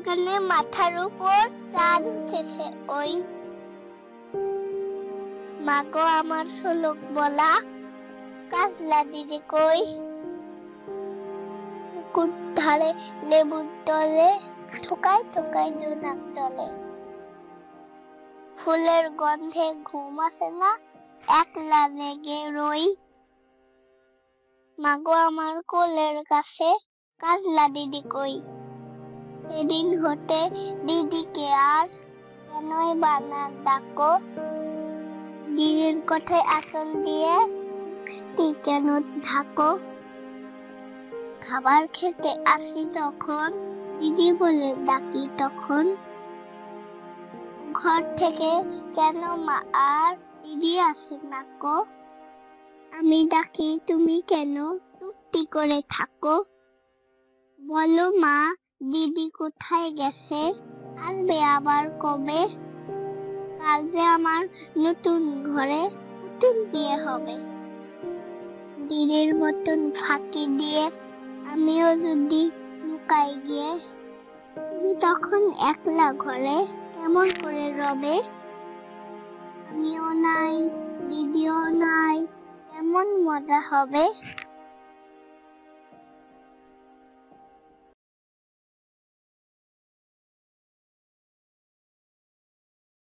বাগানে মাথার উপর চাঁদ উঠেছে ওই। মাগো আমার শোলক বলা কাজলা দিদি কই? পুকুর ধারে লেবুর তলে ঠোকায় ঠোকায় জোনাক চলে। ফুলের গন্ধে ঘুম আসে না, একলা জেগে রই। মাগো আমার কোলের কাছে কাজলা দিদি কই? সেদিন হতে দিদিকে আর কেনই বানা ডাকো? দিদির কথায় আঁচল দিয়ে মুখটি কেন ঢাকো? খাবার খেতে আসি যখন দিদি বলে ডাকি তখন। ঘর থেকে কেন মা আর দিদি আসে না কো? আমি ডাকি তুমি কেন চুপটি করে থাকো? বলো মা দিদি কোথায় গেছে, আসবে আবার কবে? কাল যে আমার নতুন ঘরে নতুন বিয়ে হবে। দিদির মতন ফাঁকি দিয়ে আমিও যদি লুকাই গিয়ে, তুমি তখন একলা ঘরে কেমন করে রবে? আমিও নাই দিদিও নাই, কেমন মজা হবে।